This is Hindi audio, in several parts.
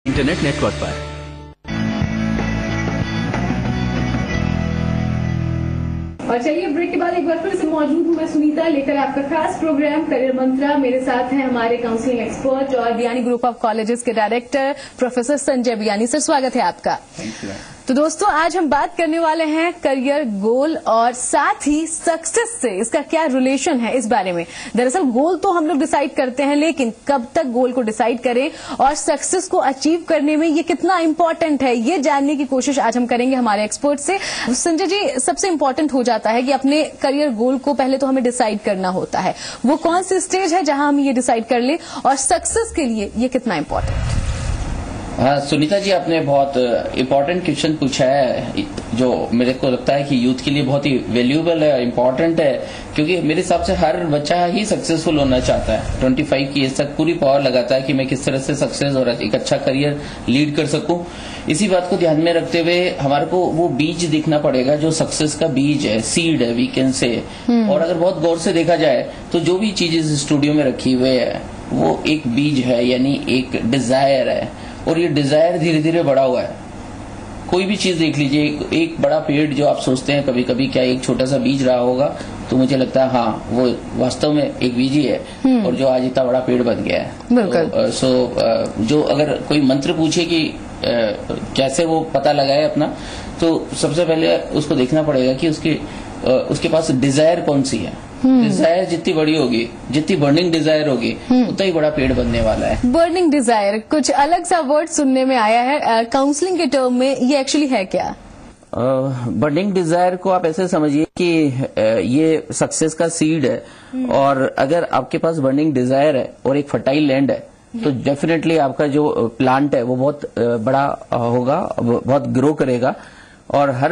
इंटरनेट नेटवर्क पर। और चलिए ब्रेक के बाद एक बार फिर से मौजूद हूँ मैं सुनीता लेकर आपका खास प्रोग्राम करियर मंत्रा। मेरे साथ हैं हमारे काउंसलिंग एक्सपर्ट और बियानी ग्रुप ऑफ कॉलेजेस के director professor Sanjay Biyani. Sir स्वागत है आपका। Thank you. तो दोस्तों आज हम बात करने वाले हैं करियर गोल और साथ ही सक्सेस से इसका क्या रिलेशन है इस बारे में। दरअसल गोल तो हम लोग डिसाइड करते हैं, लेकिन कब तक गोल को डिसाइड करें और सक्सेस को अचीव करने में ये कितना इंपॉर्टेंट है, ये जानने की कोशिश आज हम करेंगे हमारे एक्सपर्ट से। संजय जी, सबसे इंपॉर्टेंट हो जाता है कि अपने करियर गोल को पहले तो हमें डिसाइड करना होता है। वो कौन सी स्टेज है जहां हम ये डिसाइड कर लें और सक्सेस के लिए ये कितना इंपॉर्टेंट है? हाँ सुनीता जी, आपने बहुत इम्पोर्टेंट क्वेश्चन पूछा है जो मेरे को लगता है कि यूथ के लिए बहुत ही वैल्यूएबल है, इम्पोर्टेंट है, क्योंकि मेरे हिसाब से हर बच्चा ही सक्सेसफुल होना चाहता है। 25 की एज तक पूरी पावर लगाता है कि मैं किस तरह से सक्सेस और एक अच्छा करियर लीड कर सकूं। इसी बात को ध्यान में रखते हुए हमारे को वो बीज देखना पड़ेगा जो सक्सेस का बीज है, सीड है वी कैन से। और अगर बहुत गौर से देखा जाए तो जो भी चीजें स्टूडियो में रखी हुई है वो एक बीज है, यानी एक डिजायर है, और ये डिजायर धीरे धीरे बड़ा हुआ है। कोई भी चीज देख लीजिए, एक बड़ा पेड़ जो आप सोचते हैं कभी कभी क्या एक छोटा सा बीज रहा होगा, तो मुझे लगता है हाँ वो वास्तव में एक बीज ही है, और जो आज इतना बड़ा पेड़ बन गया है। तो जो अगर कोई मंत्र पूछे कि कैसे वो पता लगाए अपना, तो सबसे पहले उसको देखना पड़ेगा कि उसके पास डिजायर कौन सी है। डिजायर जितनी बड़ी होगी, जितनी बर्निंग डिजायर होगी, उतना ही बड़ा पेड़ बनने वाला है। बर्निंग डिजायर कुछ अलग सा वर्ड सुनने में आया है काउंसलिंग के टर्म में, ये एक्चुअली है क्या? बर्निंग डिजायर को आप ऐसे समझिए कि ये सक्सेस का सीड है, और अगर आपके पास बर्निंग डिजायर है और एक फर्टाइल लैंड है तो डेफिनेटली आपका जो प्लांट है वो बहुत बड़ा होगा, बहुत ग्रो करेगा। और हर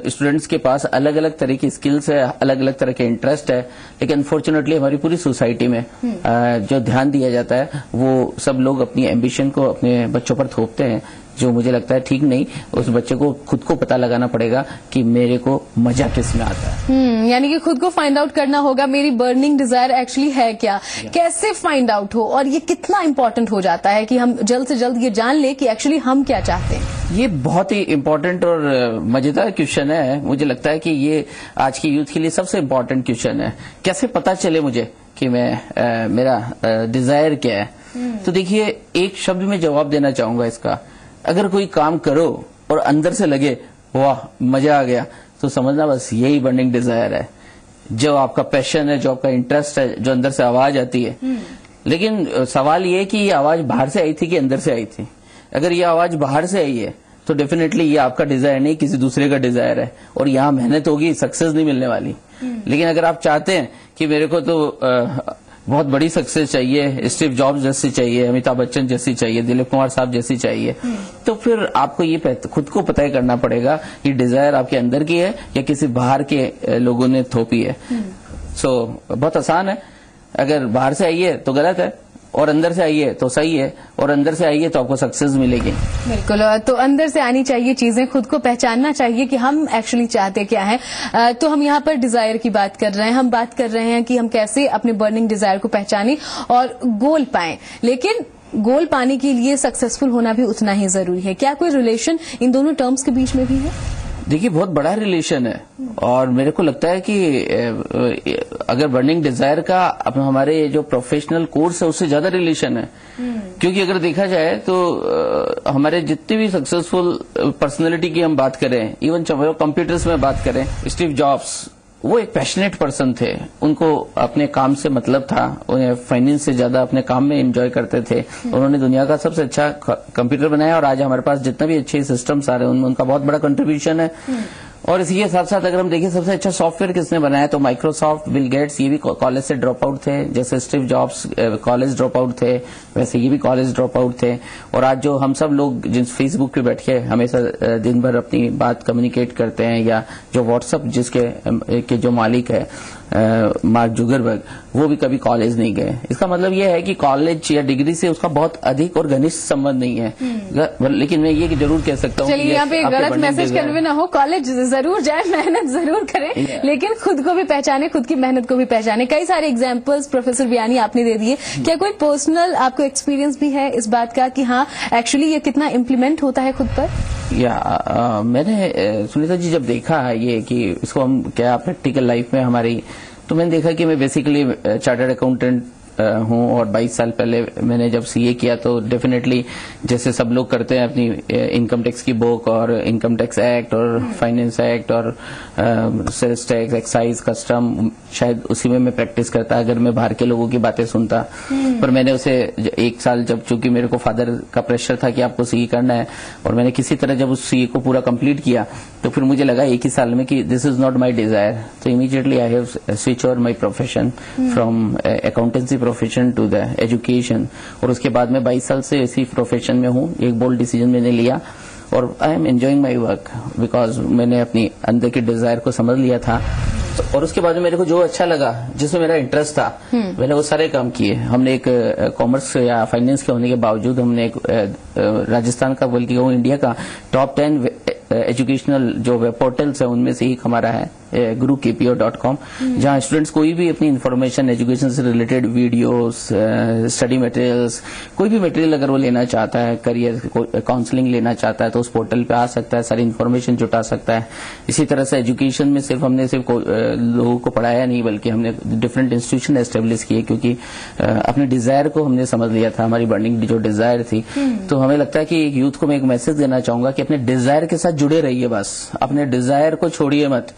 स्टूडेंट्स के पास अलग अलग तरह की स्किल्स है, अलग अलग तरह के इंटरेस्ट है, लेकिन अनफॉर्चुनेटली हमारी पूरी सोसाइटी में जो ध्यान दिया जाता है वो सब लोग अपनी एम्बिशन को अपने बच्चों पर थोपते हैं, जो मुझे लगता है ठीक नहीं। उस बच्चे को खुद को पता लगाना पड़ेगा कि मेरे को मजा किस में आता है। यानी कि खुद को फाइंड आउट करना होगा मेरी बर्निंग डिजायर एक्चुअली है क्या, कैसे फाइंड आउट हो, और ये कितना इंपॉर्टेंट हो जाता है कि हम जल्द से जल्द ये जान ले कि एक्चुअली हम क्या चाहते हैं। ये बहुत ही इम्पोर्टेंट और मजेदार क्वेश्चन है। मुझे लगता है कि ये आज की यूथ के लिए सबसे इम्पोर्टेंट क्वेश्चन है। कैसे पता चले मुझे कि मैं मेरा डिजायर क्या है? तो देखिए, एक शब्द में जवाब देना चाहूंगा इसका। अगर कोई काम करो और अंदर से लगे वाह मजा आ गया, तो समझना बस यही बर्निंग डिजायर है। जो आपका पैशन है, जो आपका इंटरेस्ट है, जो अंदर से आवाज आती है। लेकिन सवाल ये कि ये आवाज बाहर से आई थी कि अंदर से आई थी। अगर ये आवाज बाहर से आई है तो डेफिनेटली ये आपका डिजायर नहीं, किसी दूसरे का डिजायर है, और यहाँ मेहनत होगी, सक्सेस नहीं मिलने वाली। लेकिन अगर आप चाहते हैं कि मेरे को तो बहुत बड़ी सक्सेस चाहिए, स्टीव जॉब्स जैसी चाहिए, अमिताभ बच्चन जैसी चाहिए, दिलीप कुमार साहब जैसी चाहिए, तो फिर आपको ये खुद को पता करना पड़ेगा कि डिजायर आपके अंदर की है या किसी बाहर के लोगों ने थोपी है। बहुत आसान है। अगर बाहर से आई है तो गलत है, और अंदर से आइए तो सही है, और अंदर से आइए तो आपको सक्सेस मिलेगी। बिल्कुल, तो अंदर से आनी चाहिए चीजें, खुद को पहचानना चाहिए कि हम एक्चुअली चाहते क्या है। तो हम यहाँ पर डिजायर की बात कर रहे हैं, हम बात कर रहे हैं कि हम कैसे अपने बर्निंग डिजायर को पहचानें और गोल पाएं, लेकिन गोल पाने के लिए सक्सेसफुल होना भी उतना ही जरूरी है। क्या कोई रिलेशन इन दोनों टर्म्स के बीच में भी है? देखिए, बहुत बड़ा रिलेशन है, और मेरे को लगता है कि अगर बर्निंग डिजायर का हमारे जो प्रोफेशनल कोर्स है उससे ज्यादा रिलेशन है। क्योंकि अगर देखा जाए तो हमारे जितने भी सक्सेसफुल पर्सनैलिटी की हम बात करें, इवन कंप्यूटर्स में बात करें, स्टीव जॉब्स वो एक पैशनेट पर्सन थे। उनको अपने काम से मतलब था, उन्हें फाइनेंस से ज्यादा अपने काम में एंजॉय करते थे। उन्होंने दुनिया का सबसे अच्छा कंप्यूटर बनाया, और आज हमारे पास जितना भी अच्छे सिस्टम्स आ रहे हैं उनमें उनका बहुत बड़ा कंट्रीब्यूशन है। और इसी के साथ साथ अगर हम देखें सबसे अच्छा सॉफ्टवेयर किसने बनाया, तो माइक्रोसॉफ्ट, बिल गेट्स, ये भी कॉलेज से ड्रॉप आउट थे। जैसे Steve jobs college drop out थे, वैसे ये भी कॉलेज ड्रॉप आउट थे। और आज जो हम सब लोग जिन फेसबुक पे बैठ के हमेशा दिन भर अपनी बात कम्युनिकेट करते हैं, या जो व्हाट्सएप जिसके के जो मालिक है मार्क जुगरबर्ग, वो भी कभी कॉलेज नहीं गए। इसका मतलब ये है कि कॉलेज या डिग्री से उसका बहुत अधिक और घनिष्ठ संबंध नहीं है। लेकिन मैं ये जरूर कह सकता हूँ, चलिए यहाँ पे गलत मैसेज कन्वे ना हो, कॉलेज जरूर जाए, मेहनत जरूर करें, लेकिन खुद को भी पहचाने, खुद की मेहनत को भी पहचाने। कई सारे एग्जाम्पल्स प्रोफेसर बियानी आपने दे दिए। क्या कोई पर्सनल आपको एक्सपीरियंस भी है इस बात का कि हाँ एक्चुअली ये कितना इम्प्लीमेंट होता है खुद पर? मैंने सुनीता जी जब देखा है ये कि इसको हम क्या प्रैक्टिकल लाइफ में हमारी, तो मैंने देखा कि मैं बेसिकली चार्टर्ड अकाउंटेंट हूँ और 22 साल पहले मैंने जब सीए किया तो डेफिनेटली जैसे सब लोग करते हैं अपनी इनकम टैक्स की बुक और इनकम टैक्स एक्ट और फाइनेंस एक्ट और सेल्स टैक्स, एक्साइज, कस्टम, शायद उसी में मैं प्रैक्टिस करता अगर मैं बाहर के लोगों की बातें सुनता। पर मैंने उसे 1 साल जब, चूंकि मेरे को फादर का प्रेशर था कि आपको सीए करना है, और मैंने किसी तरह जब उस सीए को पूरा कंप्लीट किया तो फिर मुझे लगा 1 ही साल में कि this is not my desire. तो immediately I have switch over my profession from accountancy profession to the education, और उसके बाद मैं 22 साल से इसी प्रोफेशन में हूँ। एक बोल्ड डिसीजन मैंने लिया और I am enjoying my work because मैंने अपनी अंदर की डिजायर को समझ लिया था। और उसके बाद में मेरे को जो अच्छा लगा, जिसमें मेरा इंटरेस्ट था, मैंने वो सारे काम किए। हमने एक कॉमर्स या फाइनेंस के होने के बावजूद हमने एक राजस्थान का, बल्कि वो इंडिया का टॉप 10 एजुकेशनल जो वेब पोर्टल्स है उनमें से एक हमारा है gurukpo.com, जहां स्टूडेंट्स कोई भी अपनी इन्फॉर्मेशन एजुकेशन से रिलेटेड वीडियोस, स्टडी मटेरियल्स, कोई भी मटेरियल अगर वो लेना चाहता है, करियर काउंसलिंग लेना चाहता है तो उस पोर्टल पे आ सकता है, सारी इन्फॉर्मेशन जुटा सकता है। इसी तरह से एजुकेशन में हमने सिर्फ लोगों को पढ़ाया नहीं, बल्कि हमने डिफरेंट इंस्टीट्यूशन एस्टेब्लिश किए, क्योंकि अपने डिजायर को हमने समझ लिया था, हमारी बर्निंग जो डिजायर थी। तो हमें लगता है कि यूथ को मैं एक मैसेज देना चाहूंगा कि अपने डिजायर के साथ जुड़े रहिए, बस अपने डिजायर को छोड़िए मत।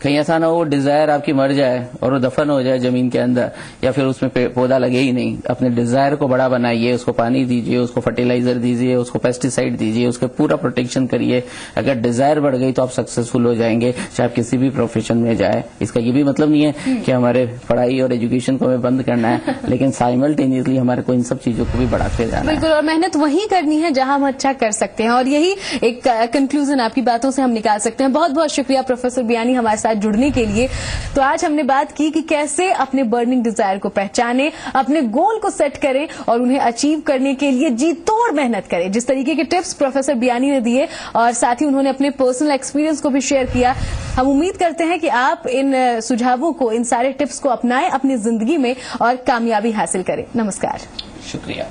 कहीं ऐसा ना हो वो डिजायर आपकी मर जाए और वो दफन हो जाए जमीन के अंदर, या फिर उसमें पौधा लगे ही नहीं। अपने डिजायर को बड़ा बनाइए, उसको पानी दीजिए, उसको फर्टिलाइजर दीजिए, उसको पेस्टिसाइड दीजिए, उसका पूरा प्रोटेक्शन करिए। अगर डिजायर बढ़ गई तो आप सक्सेसफुल हो जाएंगे, चाहे आप किसी भी प्रोफेशन में जाए। इसका ये भी मतलब नहीं है कि हमारे पढ़ाई और एजुकेशन को हमें बंद करना है, लेकिन साइमल्टेनियसली हमारे को इन सब चीजों को भी बढ़ाते जाना है। बिल्कुल, और मेहनत वही करनी है जहां हम अच्छा कर सकते हैं, और यही एक कंक्लूजन आपकी बातों से हम निकाल सकते हैं। बहुत बहुत शुक्रिया प्रोफेसर बियानी हमारे साथ जुड़ने के लिए। तो आज हमने बात की कि कैसे अपने बर्निंग डिजायर को पहचाने, अपने गोल को सेट करें और उन्हें अचीव करने के लिए जी तोड़ मेहनत करें। जिस तरीके के टिप्स प्रोफेसर बियानी ने दिए और साथ ही उन्होंने अपने पर्सनल एक्सपीरियंस को भी शेयर किया, हम उम्मीद करते हैं कि आप इन सुझावों को, इन सारे टिप्स को अपनाएं अपनी जिंदगी में और कामयाबी हासिल करें। नमस्कार। शुक्रिया।